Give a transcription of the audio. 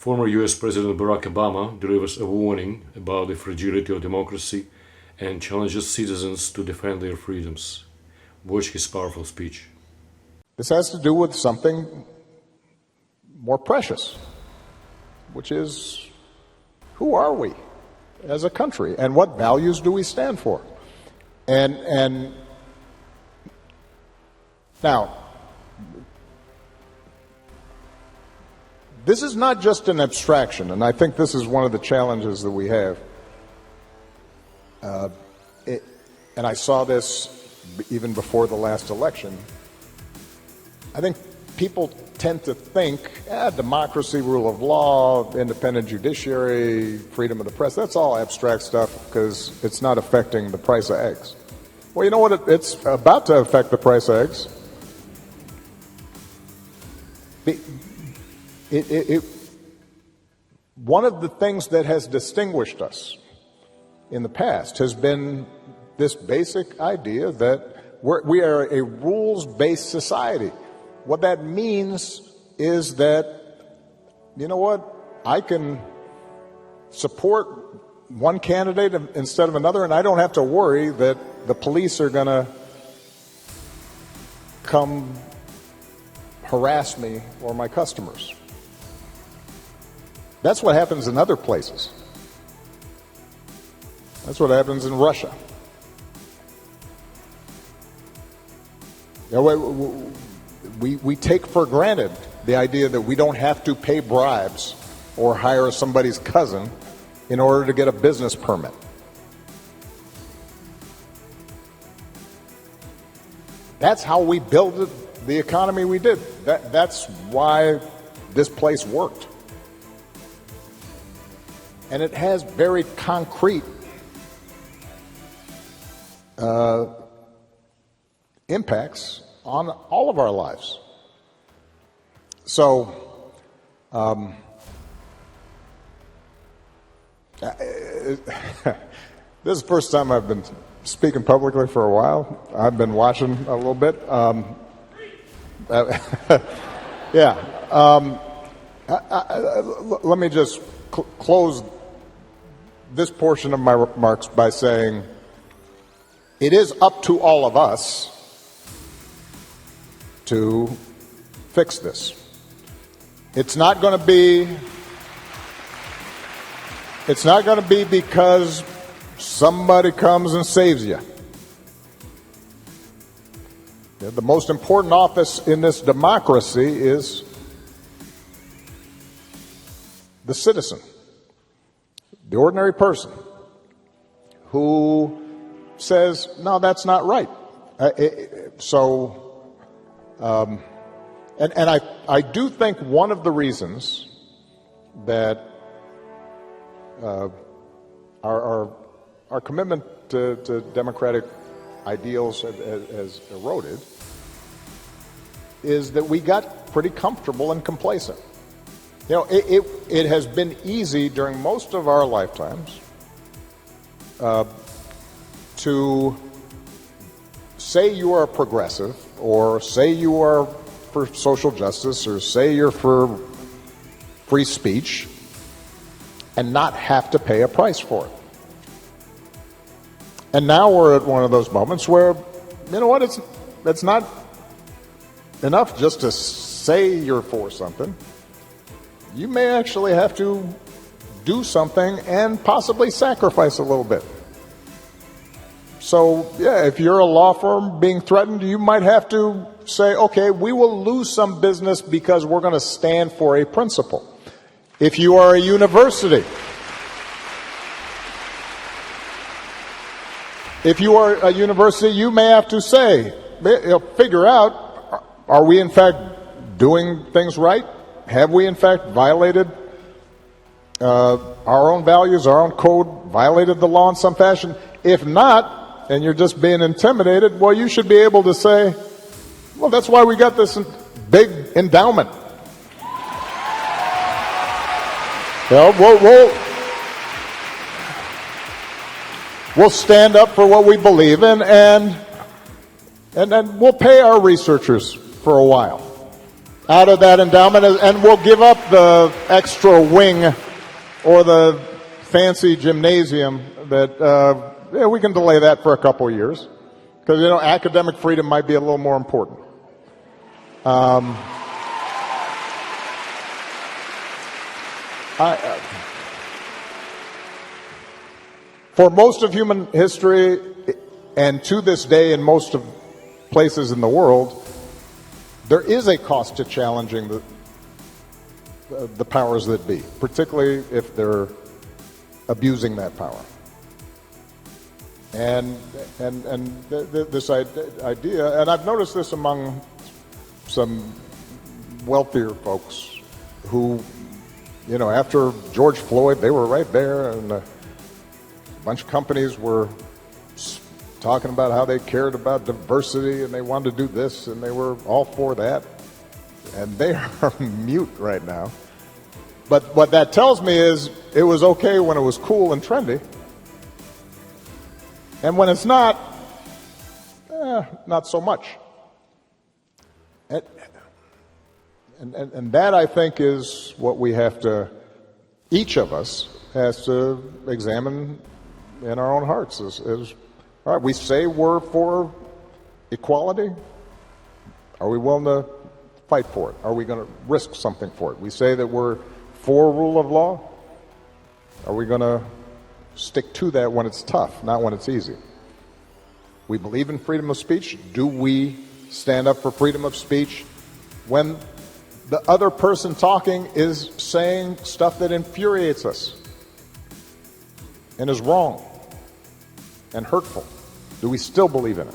Former US President Barack Obama delivers a warning about the fragility of democracy and challenges citizens to defend their freedoms. Watch his powerful speech. This has to do with something more precious, which is, who are we as a country and what values do we stand for? And now, this is not just an abstraction, and I think this is one of the challenges that we have. And I saw this even before the last election. I think people tend to think, democracy, rule of law, independent judiciary, freedom of the press, that's all abstract stuff because it's not affecting the price of eggs. Well, you know what? It's about to affect the price of eggs. One of the things that has distinguished us in the past has been this basic idea that we are a rules-based society. What that means is that, you know what, I can support one candidate instead of another, and I don't have to worry that the police are going to come harass me or my customers. That's what happens in other places. That's what happens in Russia. You know, we take for granted the idea that we don't have to pay bribes or hire somebody's cousin in order to get a business permit. That's how we built the economy we did. That's why this place worked. And it has very concrete impacts on all of our lives. So, this is the first time I've been speaking publicly for a while. I've been watching a little bit. Let me just close this portion of my remarks by saying it is up to all of us to fix this. It's not going to be because somebody comes and saves you. The most important office in this democracy is the citizen, the ordinary person who says, no, that's not right. I do think one of the reasons that our commitment to democratic ideals has eroded is that we got pretty comfortable and complacent. You know, it has been easy during most of our lifetimes to say you are progressive, or say you are for social justice, or say you're for free speech, and not have to pay a price for it. And now we're at one of those moments where, you know what, it's not enough just to say you're for something. You may actually have to do something and possibly sacrifice a little bit. So, yeah, if you're a law firm being threatened, you might have to say, okay, we will lose some business because we're going to stand for a principle. If you are a university, you may have to say, figure out, are we in fact doing things right? Have we in fact violated our own values, our own code, violated the law in some fashion? If not, and you're just being intimidated, well, you should be able to say, well, that's why we got this big endowment. We'll stand up for what we believe in, and then we'll pay our researchers for a while. out of that endowment, and we'll give up the extra wing or the fancy gymnasium that we can delay that for a couple of years, because academic freedom might be a little more important. For most of human history, and to this day in most of places in the world, there is a cost to challenging the powers that be, particularly if they're abusing that power. And this idea, and I've noticed this among some wealthier folks who, after George Floyd, they were right there, and a bunch of companies were talking about how they cared about diversity and they wanted to do this and they were all for that, and they are mute right now. But what that tells me is it was okay when it was cool and trendy, and when it's not, not so much. And that, I think, is what we have to, each of us has to examine in our own hearts. Is all right, we say we're for equality. Are we willing to fight for it? Are we going to risk something for it? We say that we're for rule of law. Are we going to stick to that when it's tough, not when it's easy? We believe in freedom of speech. Do we stand up for freedom of speech when the other person talking is saying stuff that infuriates us and is wrong and hurtful? Do we still believe in it?